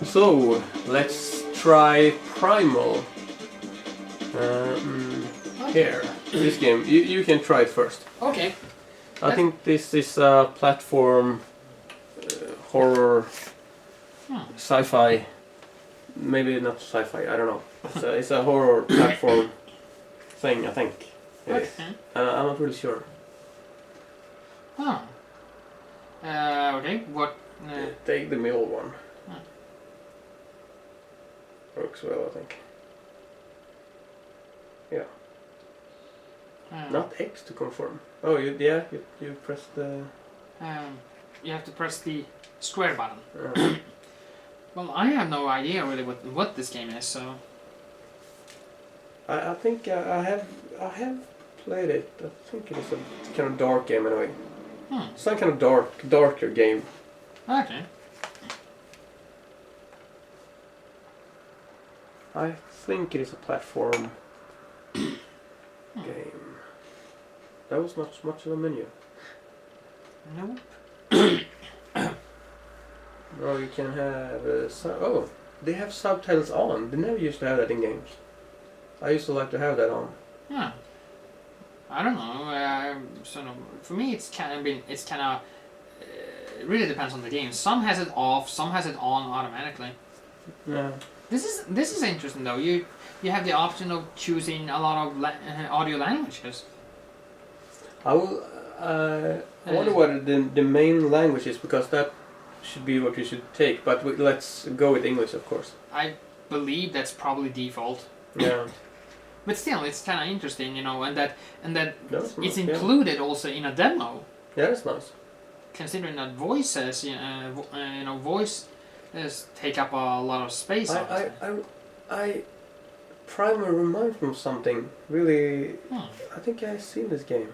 So, let's try Primal. Here, this game. You can try it first. Okay. I think this is a platform horror sci-fi. Maybe not sci-fi, I don't know. It's a horror platform thing, I think. It is. I'm not really sure. Huh. Okay, what... Take the middle one. Works well, I think. Yeah. Not X to confirm. Oh, you press the... you have to press the square button. Well, I have no idea really what this game is, so... I think I have played it. I think it is a kind of dark game in a way. Some kind of darker game. Okay. I think it is a platform game. That was not much of a menu. Nope. No, you can have oh, they have subtitles on. They never used to have that in games. I used to like to have that on. Yeah. I don't know. Sort of, for me, it really depends on the game. Some has it off, some has it on automatically. Yeah. This is interesting though. You have the option of choosing a lot of audio languages. I will. I wonder what the main language is, because that should be what we should take. But let's go with English, of course. I believe that's probably default. Yeah. But still, it's kind of interesting, you know, and that That's it's nice, included also in a demo. Yeah, that's nice. Considering that voices, voice take up a lot of space. I Primal reminds me of something really. I think I've seen this game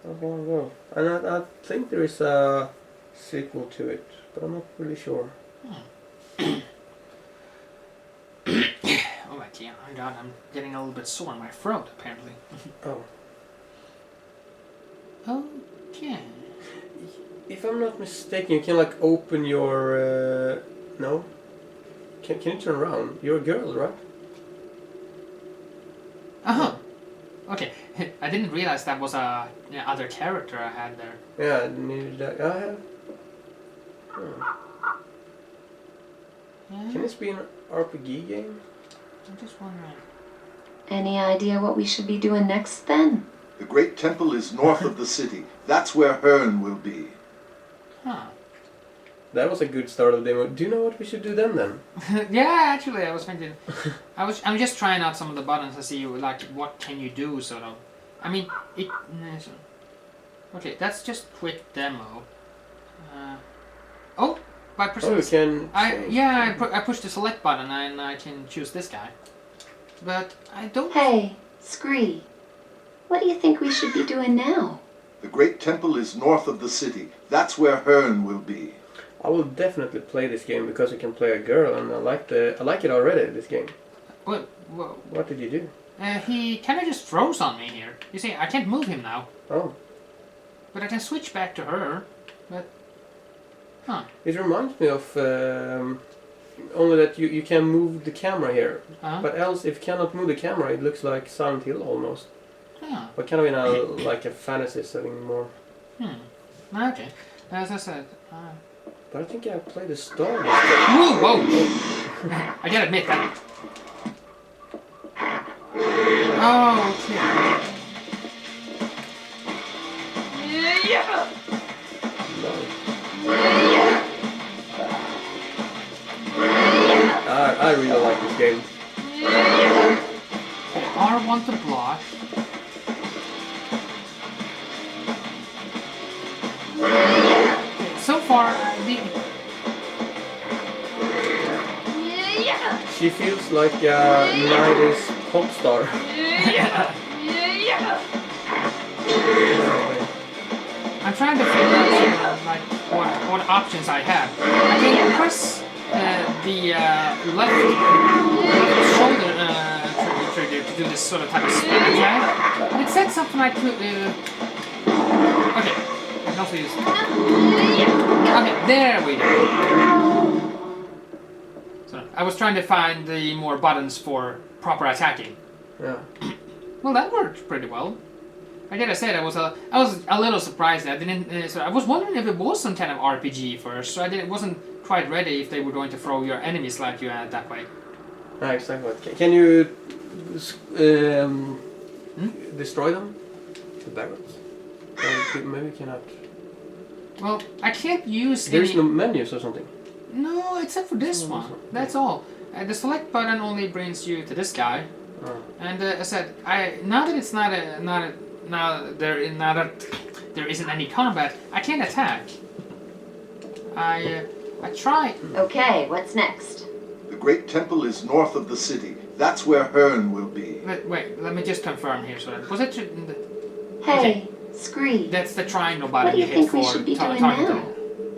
a while ago, and I think there is a sequel to it, but I'm not really sure. Oh my god, I'm getting a little bit sore in my throat apparently. Oh. Okay. If I'm not mistaken, you can like open your no. Can you turn around? You're a girl, right? Okay. I didn't realize that was a other character I had there. Yeah, neither did I have. Yeah. Can this be an RPG game? I'm just wondering. Any idea what we should be doing next then? The great temple is north of the city. That's where Hearn will be. Huh. That was a good start of the demo. Do you know what we should do then? Yeah, actually, I was thinking. I'm just trying out some of the buttons to see like what can you do, sort of. I mean, it. Okay, that's just quick demo. By pressing. Oh, you can. I push the select button and I can choose this guy. But I don't. Hey, Scree. What do you think we should be doing now? The great temple is north of the city. That's where Hearn will be. I will definitely play this game because you can play a girl, and I like it already. This game. What did you do? He kind of just froze on me here. You see, I can't move him now. Oh. But I can switch back to her. But It reminds me of only that you can move the camera here, but else if you cannot move the camera, it looks like Silent Hill almost. But kind of in a like a fantasy setting more. Okay. As I said. But I think I played the story. Whoa! I gotta admit that. Oh, okay. I really like this game. R1 to block. So far, She feels like a 90s pop star. I'm trying to figure out like what options I have. I can press the left shoulder trigger to do this sort of type of spin attack. And it said something like okay. I can also use. Okay, there we go. I was trying to find the more buttons for proper attacking. Yeah. Well, that worked pretty well. I gotta say, I was a little surprised. I didn't. So I was wondering if it was some kind of RPG first. So wasn't quite ready if they were going to throw your enemies like you had that way. Exactly. Can you destroy them? The barrels? Maybe you cannot. Well, I can't use. There's no menus or something. No, except for this one. That's all. The select button only brings you to this guy. Oh. And I said, now that it's not that there isn't any combat, I can't attack. I try. Okay, what's next? The Great Temple is north of the city. That's where Hearn will be. Wait, let me just confirm here. So was it? Hey, Scree. That's the triangle What button do you hit think for we should be doing targeting. now?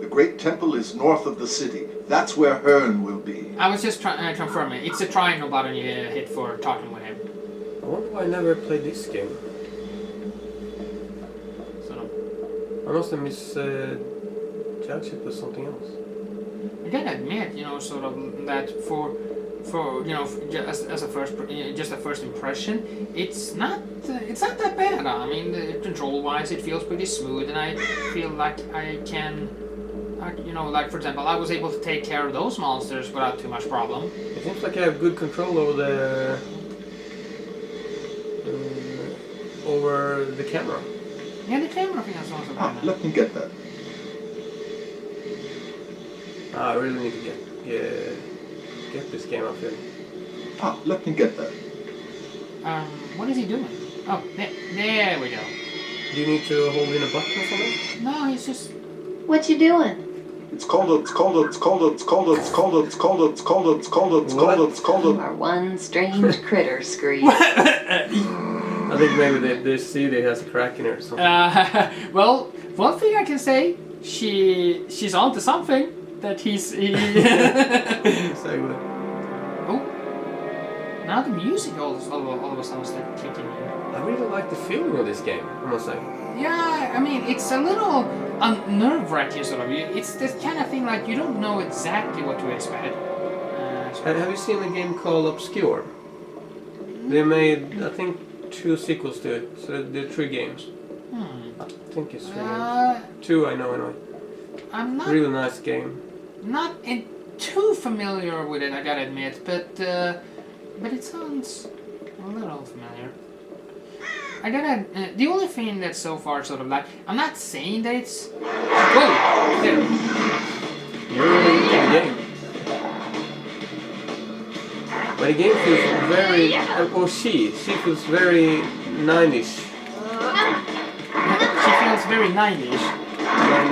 The Great Temple is north of the city. That's where Hearn will be. I was just confirming. It's the triangle button you hit for talking with him. I wonder why I never played this game. So I must have misjudged it with something else. I gotta admit, sort of that for as a first impression, it's not that bad. I mean, control-wise, it feels pretty smooth, and I feel like I can, like for example, I was able to take care of those monsters without too much problem. It seems like I have good control over the camera. Yeah, the camera thing is also Ah, bad. let me get that. I really need to get this game up here. Ah, let me get that. What is he doing? Oh, there we go. Do you need to hold in a button or something? No, he's just. What you doing? It's called. You are one strange critter, Scree. I think maybe the CD has a crack in it or something. Well, one thing I can say, she's onto something. That he's. Exactly. Oh, now the music all of a sudden started kicking in. I really like the feeling of this game, I must say. Yeah, I mean it's a little nerve-wracking sort of. It's this kind of thing like you don't know exactly what to expect. Have you seen a game called Obscure? They made, I think, 2 sequels to it, so they're 3 games. I think it's 3 games. 2 I know anyway. I'm not Really nice game. not too familiar with it, I gotta admit, but it sounds a little familiar. I gotta. The only thing that's so far sort of like, I'm not saying that it's. Whoa! There. You're really into the game. But the game feels very. Or she feels very 90s. She feels very 90s.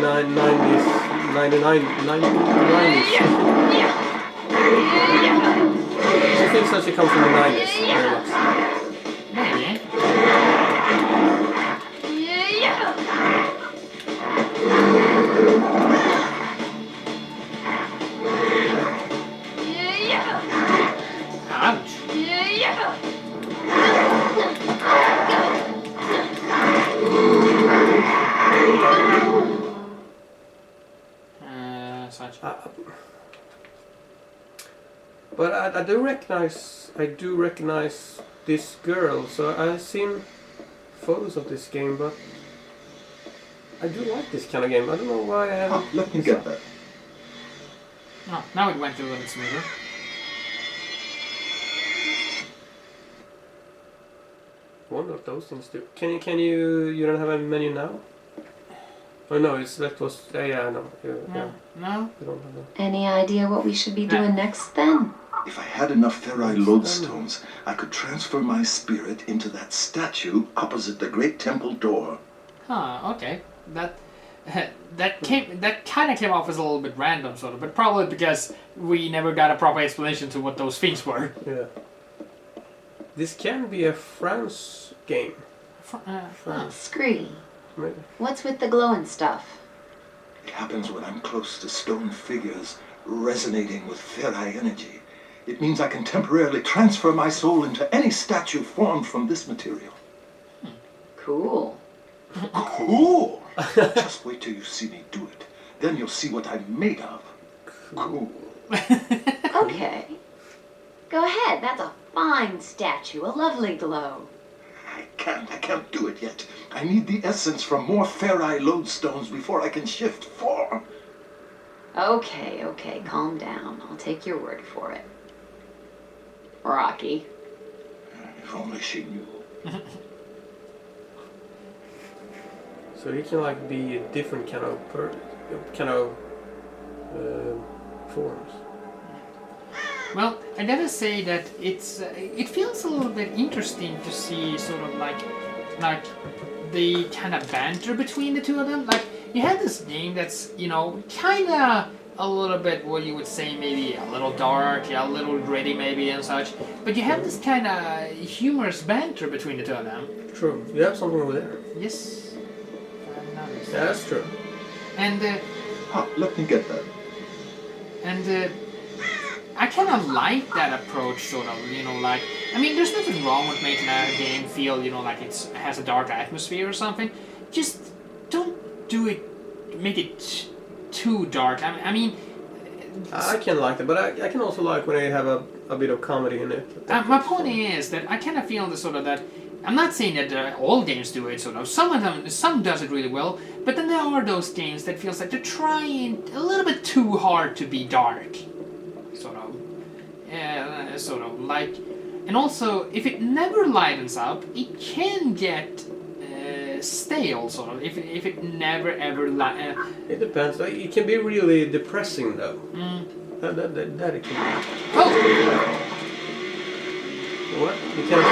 90s. 99. She thinks that she comes from the 90s very much. Maybe. Ouch. Such. But I do recognize this girl. So I've seen photos of this game, but I do like this kind of game. I don't know why I haven't. Ah, let me get that. Oh, now it went a little bit smoother. I wonder what those things do. Can you don't have a menu now? Oh no, that was yeah no. Yeah. No? You don't have that. Any idea what we should be doing next then? If I had enough ferrite lodestones, I could transfer my spirit into that statue opposite the great temple door. Huh, okay. That kind of came off as a little bit random, sort of, but probably because we never got a proper explanation to what those things were. Yeah. This can be a France game. France. Scree, Maybe. what's with the glowing stuff? It happens when I'm close to stone figures resonating with ferrite energy. It means I can temporarily transfer my soul into any statue formed from this material. Cool. Cool! Just wait till you see me do it. Then you'll see what I'm made of. Cool. Okay, Go ahead. That's a fine statue. A lovely glow. I can't do it yet. I need the essence from more ferri lodestones before I can shift form. Okay, calm down. I'll take your word for it. Rocky. If only she knew. So he can like be a different kind of forms. Well, I gotta say that it feels a little bit interesting to see sort of like the kind of banter between the two of them. Like you have this game that's kind of a little bit what you would say maybe a little dark, a little gritty maybe and such, but you have this kind of humorous banter between the two of them. True. You have something over there. Yes, I've noticed. Yeah, that's true. And Let me get that. and. I kind of like that approach, sort of, like, I mean, there's nothing wrong with making a game feel, like it has a dark atmosphere or something. Just don't do it, make it too dark. I mean... I can like that, but I can also like when they have a bit of comedy in it. My point is that I kind of feel the sort of that, I'm not saying that all games do it, sort of. Some does it really well, but then there are those games that feels like they're trying a little bit too hard to be dark. Sort of like, and also if it never lightens up, it can get stale. Sort of if it never ever. It depends. It can be really depressing though. That it can be. Oh! What? You can't.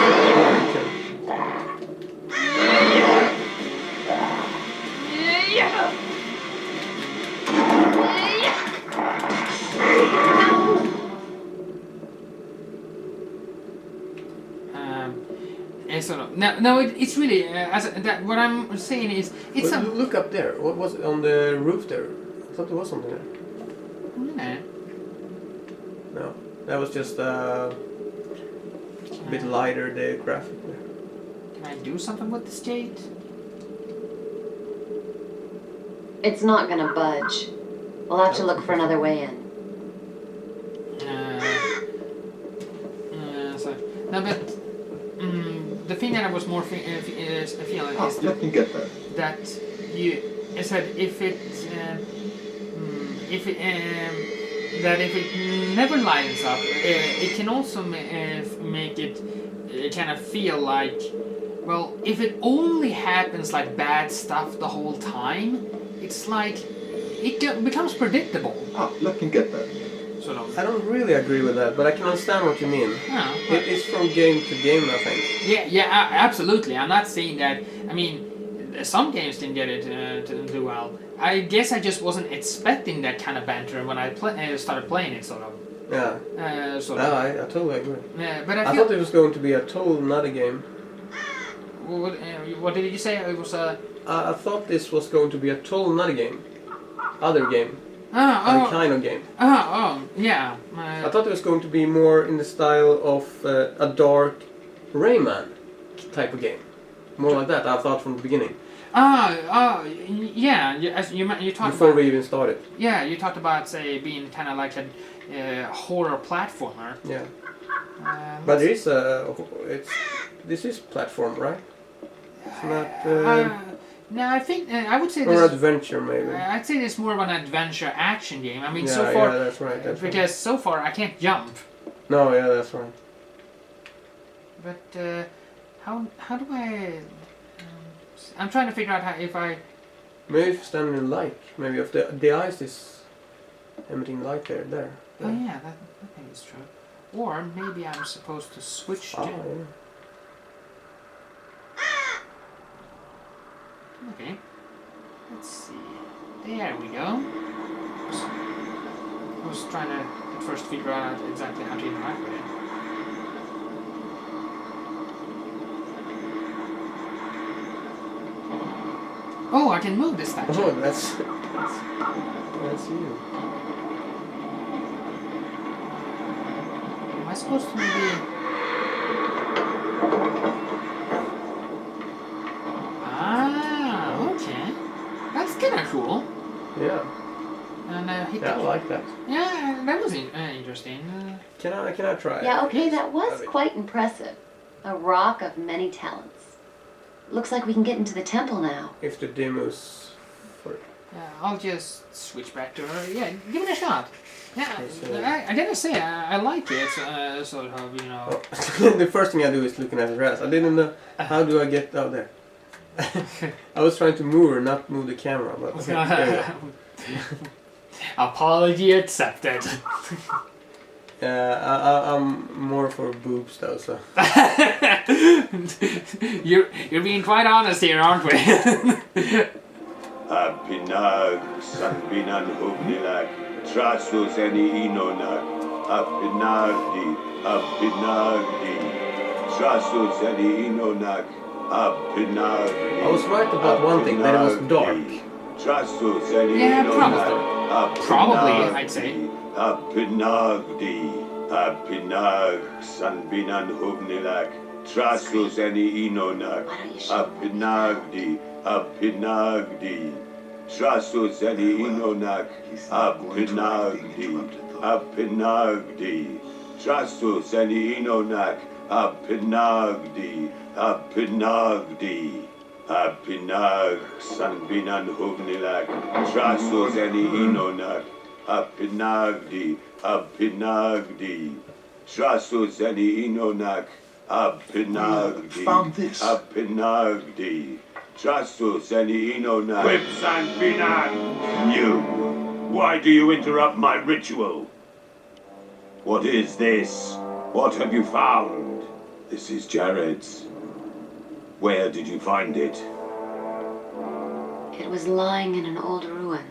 Sort of. No, it's really what I'm saying is it's well, look up there. What was it on the roof there? I thought there was something there. No, that was just a bit lighter. The graphic there. Can I do something with this jade? It's not gonna budge. We'll have to look for another way in. No, but the thing that I was more feeling is Let me get that. that you said if it never lightens up, it can also make it kind of feel like, well, if it only happens like bad stuff the whole time, it's like it becomes predictable. Let me get that. Sort of. I don't really agree with that, but I can understand what you mean. Yeah, It's from game to game, I think. Yeah, absolutely. I'm not saying that. I mean, some games can get it to do well. I guess I just wasn't expecting that kind of banter when I started playing it, sort of. Yeah. Sort No, of. I totally agree. Yeah, but I thought it was going to be a total nutty game. What did you say? It was a. I thought this was going to be a total nutty game. Other game. Oh, kind of game. Yeah. I thought it was going to be more in the style of a dark Rayman type of game. More like that, I thought from the beginning. Yeah. You talked before about, we even started. Yeah, you talked about, say, being kind of like a horror platformer. Yeah. But there is this is platform, right? It's not. No, I think I would say or this. adventure, maybe. I'd say it's more of an adventure action game. I mean, Yeah, so far. yeah, that's right. Because so far I can't jump. No, yeah, that's right. But how do I? I'm trying to figure out if I. Maybe if you stand in light, maybe if the ice is emitting light there. Oh yeah, that thing is true. Or maybe I'm supposed to switch to. Yeah. Okay. Let's see. There we go. I was trying to at first figure out exactly how to interact with it. Oh, I can move this statue. Oh, that's you. Am I supposed to maybe... Okay. That's kind of cool. Yeah. And I like that. Yeah, that was interesting. interesting. Can I try? Yeah, okay, that was Okay. quite impressive. A rock of many talents. Looks like we can get into the temple now. If the demo's for Yeah, I'll just switch back to her. Yeah, give it a shot. Yeah, Okay, so- I gotta say, I like it. Sort of, you know. Oh. The first thing I do is looking at the dress. I didn't know how do I get out there. I was trying to move her, not move the camera, but okay, there we go. Apology accepted. I'm more for boobs though, so. You're being quite honest here, aren't we? Apinag, Sanbinan Hubnilak, Trasus any Inonak, Apinagdi, Trasus any Inonak, Apinagdi. I was right about one thing, that it was dark. Trasus any Yeah, Inonak, Probably, I'd say. Apinagdi, Sanbinan Hubnilak, Trasus any Inonak, Why don't you show Apinagdi, Trasus any Inonak, He's not going to like being interrupted, though. Apinagdi, Trasus any Inonak, Apinagdi, Sanbinan Hubnilak, Trasus any Inonak, Apinagdi, Trasus any Inonak, Found this. Apinagdi, Trasus any Inonak. Whip Sanbinan! You! Why do you interrupt my ritual? What is this? What have you found? This is Jared's. Where did you find it? It was lying in an old ruin.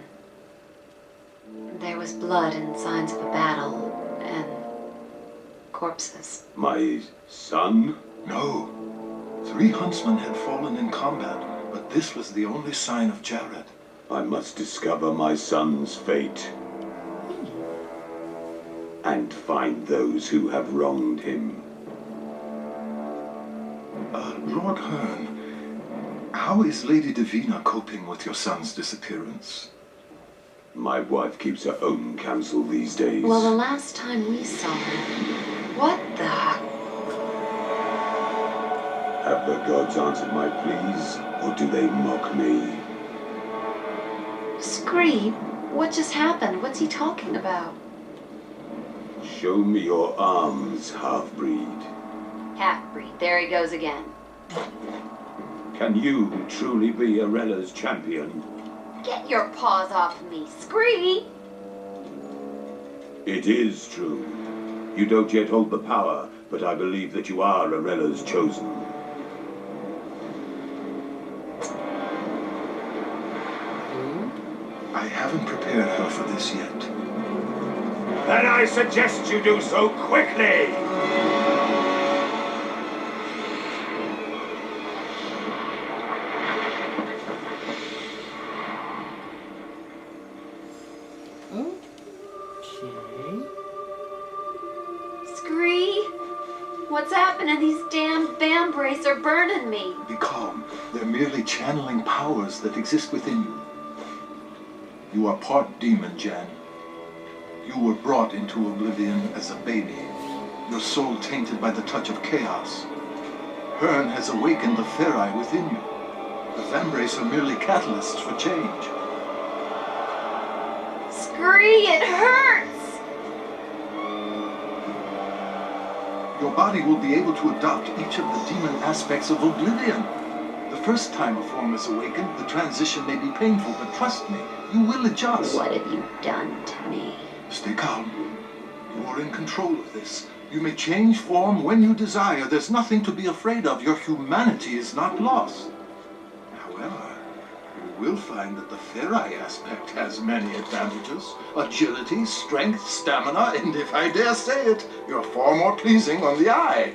There was blood and signs of a battle, and corpses. My son? No. 3 huntsmen had fallen in combat, but this was the only sign of Jared. I must discover my son's fate. And find those who have wronged him. Lord Hearn, how is Lady Davina coping with your son's disappearance? My wife keeps her own counsel these days. Well, the last time we saw her... What the... Have the gods answered my pleas, or do they mock me? Scream? What just happened? What's he talking about? Show me your arms, half-breed. Half-breed. There he goes again. Can you truly be Arella's champion? Get your paws off me, Scree! It is true. You don't yet hold the power, but I believe that you are Arella's chosen. I haven't prepared her for this yet. Then I suggest you do so quickly! Okay. Scree? What's happening? These damn vambrace are burning me. Be calm. They're merely channeling powers that exist within you. You are part demon, Jan. You were brought into oblivion as a baby, your soul tainted by the touch of chaos. Hearn has awakened the Ferai within you. The vambrace are merely catalysts for change. Scree, it hurts! Your body will be able to adopt each of the demon aspects of oblivion. The first time a form is awakened, the transition may be painful, but trust me, you will adjust. What have you done to me? Stay calm. You are in control of this. You may change form when you desire. There's nothing to be afraid of. Your humanity is not lost. However, you will find that the Ferai aspect has many advantages. Agility, strength, stamina, and if I dare say it, you're far more pleasing on the eye.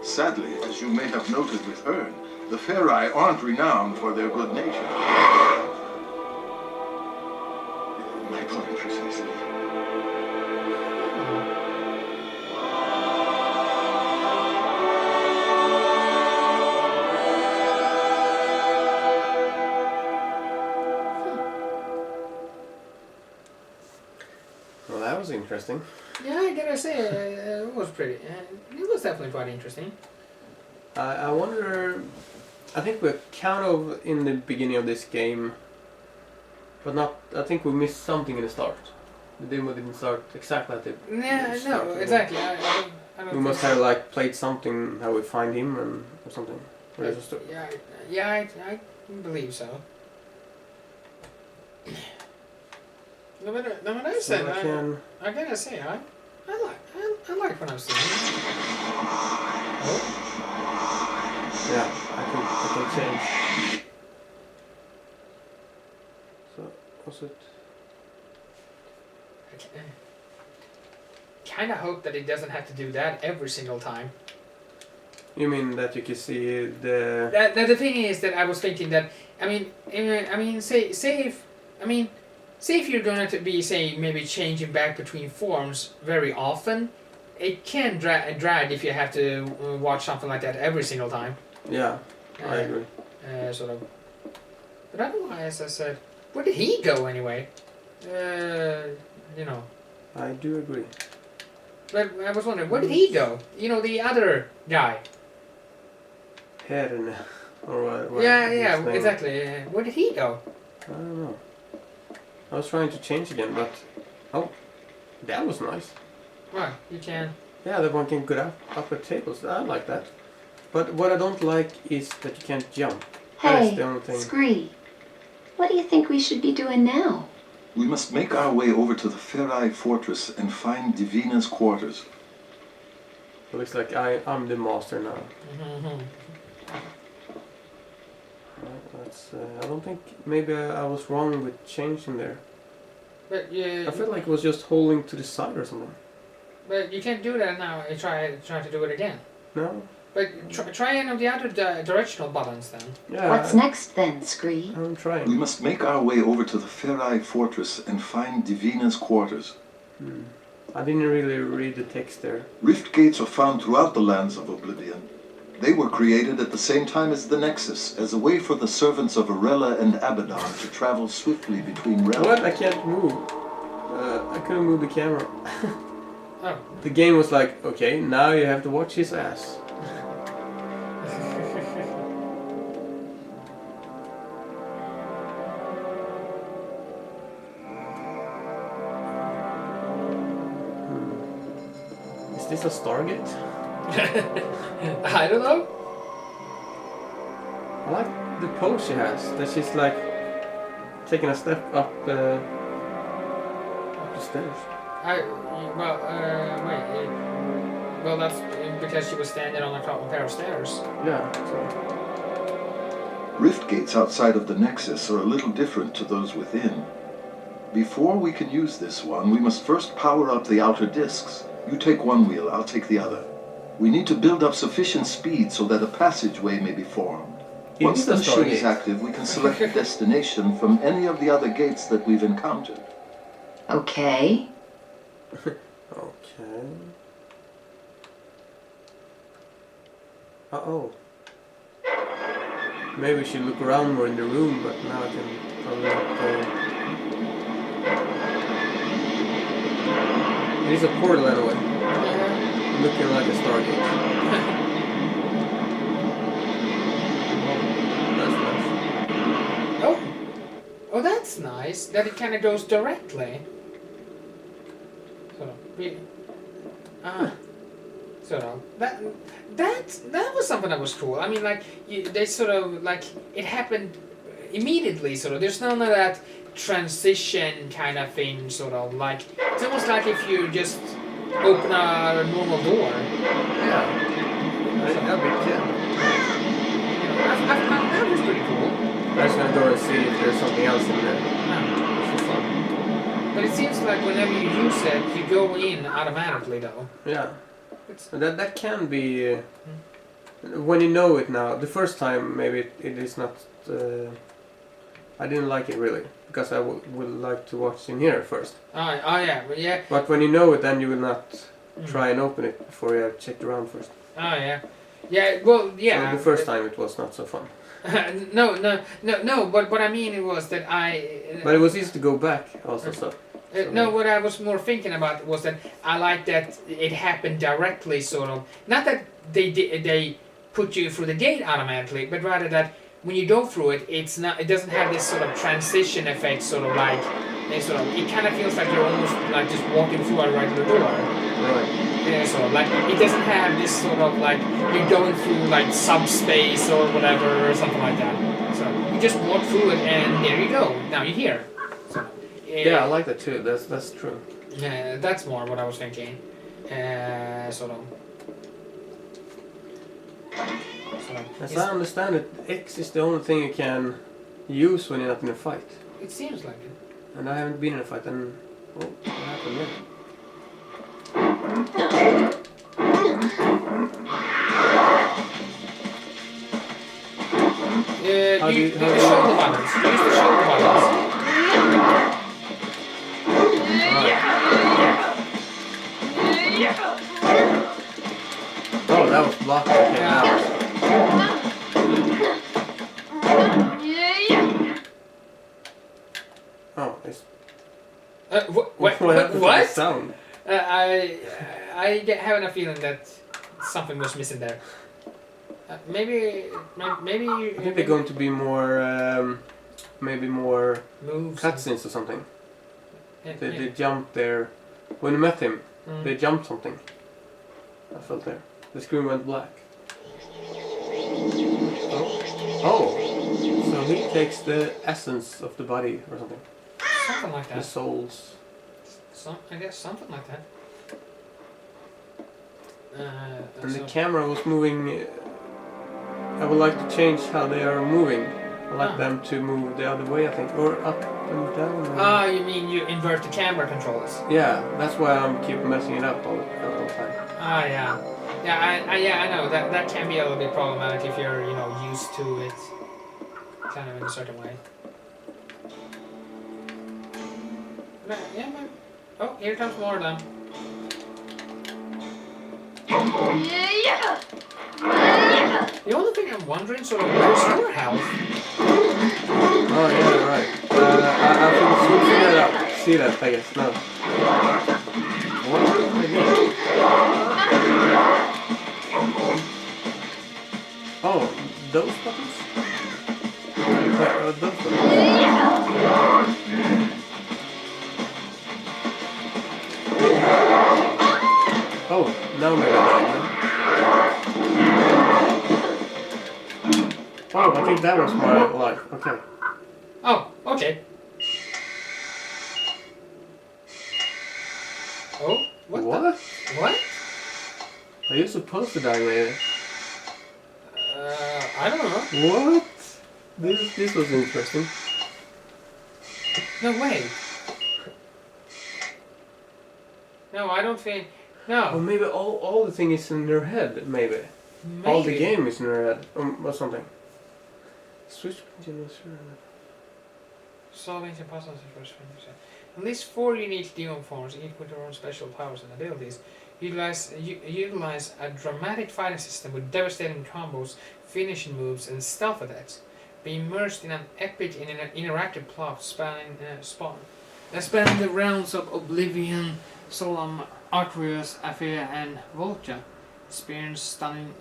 Sadly, as you may have noted with Hearn, the Ferai aren't renowned for their good nature. My point precisely. Well, that was interesting. interesting. Yeah, I gotta say, it was pretty. It was definitely quite interesting. I wonder. I think we're kind of in the beginning of this game, but not. I think we missed something in the start. The demo didn't start exactly at the. Yeah, no, start. exactly. I don't We must have like played something how we find him and or something. Or is it just I believe so. No matter I said, I gotta say, I like what I'm seeing. Oh. Yeah, I can change. So was it? I kind of hope that it doesn't have to do that every single time. You mean that you can see the? The thing is that I was thinking that say if you're going to be maybe changing back between forms very often, it can drag if you have to watch something like that every single time. Yeah, I agree. Sort of. But otherwise, I said, where did he go anyway? You know. I do agree. But I was wondering, where did he go? You know, the other guy. Herne, or what? Yeah, exactly. Where did he go? I don't know. I was trying to change again, but oh, that was nice. Right, you can. Yeah, that one can go up at tables. I like that. But what I don't like is that you can't jump. That's the only thing. Scree, what do you think we should be doing now? We must make our way over to the Ferai fortress and find Divina's quarters. It looks like I'm the master now. Mm-hmm. That's, I don't think maybe I was wrong with changing there. But I feel like it was just holding to the side or something. But you can't do that now. Try to do it again. No. But try any of the other directional buttons then. Yeah. What's next then, Scree? I'm trying. We must make our way over to the Ferai fortress and find Divina's quarters. I didn't really read the text there. Rift gates are found throughout the lands of Oblivion. They were created at the same time as the Nexus, as a way for the servants of Arella and Abaddon to travel swiftly between realms. What? I can't move. I couldn't move the camera. Oh. The game was like, okay, now you have to watch his ass. Is this a Stargate? I don't know. I like the pose she has. That she's like taking a step up the stairs. Well, that's because she was standing on a pair of stairs. Yeah. So. Rift gates outside of the Nexus are a little different to those within. Before we can use this one, we must first power up the outer discs. You take one wheel, I'll take the other. We need to build up sufficient speed so that a passageway may be formed. Once the machine is active, we can select a destination from any of the other gates that we've encountered. Okay. Okay. Uh-oh. Maybe we should look around more in the room, but now I can probably not go. It is a portal anyway. Looking like a Stargate. Oh, that's nice. Oh, that's nice. That it kind of goes directly. Sort of. That was something that was cool. I mean, like they sort of like it happened immediately. Sort of. There's none of that transition kind of thing. Sort of like it's almost like if you just open a normal door. Yeah. That'd be cool. That was pretty cool. I just want to go and see if there's something else in there. It's fun. But it seems like whenever you use it, you go in automatically, though. Yeah. That can be when you know it now. The first time maybe it is not. I didn't like it really because I would like to watch in here first. Oh yeah. But when you know it, then you will not try and open it before you have checked around first. Oh yeah. Yeah. Well, yeah. So the first time it was not so fun. No. But what I mean it was that I. But it was easy to go back also. So. No, what I was more thinking about was that I like that it happened directly, sort of. Not that they put you through the gate automatically, but rather that when you go through it, it doesn't have this sort of transition effect, sort of like it kind of feels like you're almost like just walking through a regular door. Right. Yeah, sort of like it doesn't have this sort of like you're going through like subspace or whatever or something like that. So you just walk through it and there you go. Now you're here. So, Yeah, I like that too. That's true. Yeah, that's more what I was thinking. Sort of. As I understand it, X is the only thing you can use when you're not in a fight. It seems like it. And I haven't been in a fight, and what happened there? Use the shoulder buttons. Use the shoulder buttons. Oh, that was blocked. Okay, now. Oh, it's What? Sound. I have a feeling that something was missing there. Maybe. I think they're going to be more, maybe more moves. cutscenes or something. Yeah, They jumped there. When you met him, Mm. they jumped something. I felt there. The screen went black. Oh, so he takes the essence of the body or something. Something like The that. souls. I guess something like that. And the camera was moving. I would like to change how they are moving. I like them to move the other way, I think, or up and down. Ah, you mean you invert the camera controls? Yeah, that's why I'm keep messing it up all the time. Ah, yeah. Yeah, I know that can be a little bit problematic if you're used to it, kind of in a certain way. But, yeah, man. Oh, here comes more of them. The only thing I'm wondering, sort of, where's your health? Oh yeah, right. I can see that out. See that, I guess. No. What? Oh, those buttons? Those buttons. Oh, now maybe I died. Oh, I think that was my life. Okay. Oh, okay. Oh, what? What? Are you supposed to die later? I don't know. What? This was interesting. No way. No, I don't think. Or No. maybe all the thing is in their head, maybe. All the game is in their head, or something. Switch between Solving the puzzles in first 20%. At least 4 unique demon forms, each with their own special powers and abilities, utilize a dramatic fighting system with devastating combos, finishing moves, and stealth attacks. Be immersed in an epic and interactive plot spanning the realms of Oblivion, Solemn, Artorias, Aphia, and Volta. Experience stunning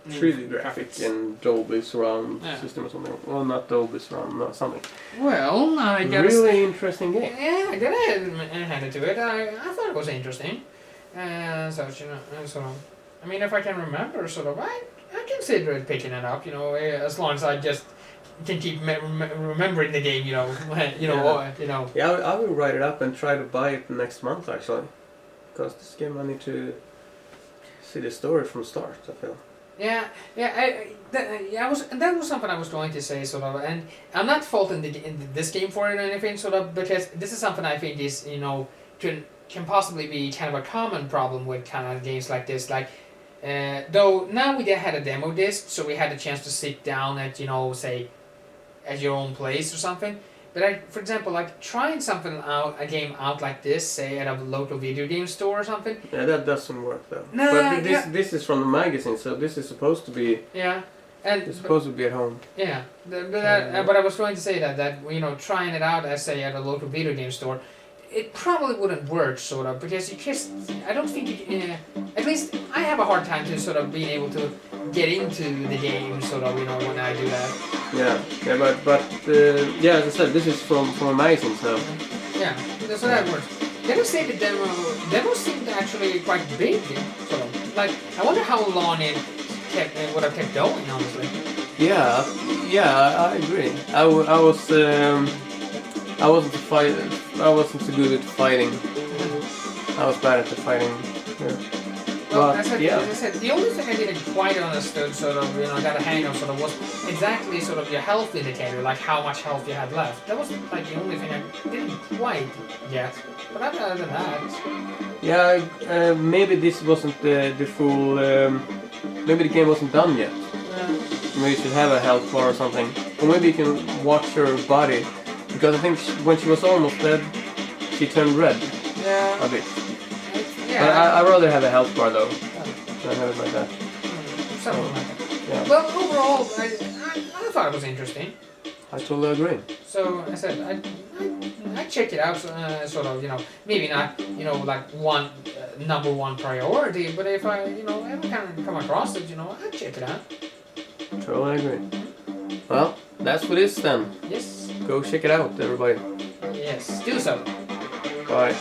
3D graphic and Dolby surround Yeah. system or something. Well, not Dolby surround, no, something. Well, I gotta Really interesting game. Yeah, I gotta hand it to it. I thought it was interesting. I mean, if I can remember, sort of, I consider it picking it up, as long as I just can keep remembering the game, Yeah, I will write it up and try to buy it next month, actually. Because this game I need to see the story from start, I feel. That was something I was going to say, sort of, and I'm not faulting this game for it or anything, sort of, because this is something I think is, can possibly be kind of a common problem with kind of games like this. Like, though now we had a demo disc, so we had a chance to sit down at, say, at your own place or something. But for example, like trying a game out like this, say at a local video game store or something. Yeah, that doesn't work though. No, but this is from the magazine, so this is supposed to be. Yeah, and it's supposed to be at home. Yeah, but I was going to say that trying it out, as say at a local video game store, it probably wouldn't work, sort of, because you just, I don't think, at least I have a hard time to sort of being able to get into the game, sort of, when I do that. Yeah, but yeah, as I said, this is from a magazine, so. Yeah, so that works. Then I say the demo seemed actually quite big, sort of. Like, I wonder how long it would have kept going, honestly. Yeah, I agree. I wasn't so good at fighting. I was bad at the fighting. Yeah. Well, But, as I yeah. said, the only thing I didn't quite understood, sort of, got a hang of, sort of, was exactly sort of your health indicator, like how much health you had left. That was like the only thing I didn't quite get. But other than that, Yeah, maybe this wasn't the full. Maybe the game wasn't done yet. Maybe you should have a health bar or something. Or maybe you can watch her body. Because I think when she was almost dead, she turned red yeah, a bit. yeah, But I'd rather have a health bar though. Than have it like that. something like that. Yeah. Well, overall, I thought it was interesting. I totally agree. So I said I check it out, sort of, maybe not, like number one priority, but if I, ever kind of come across it, I'd check it out. Totally agree. Well, that's what it is then. Yes, Go check it out, everybody. yes, do so. Bye.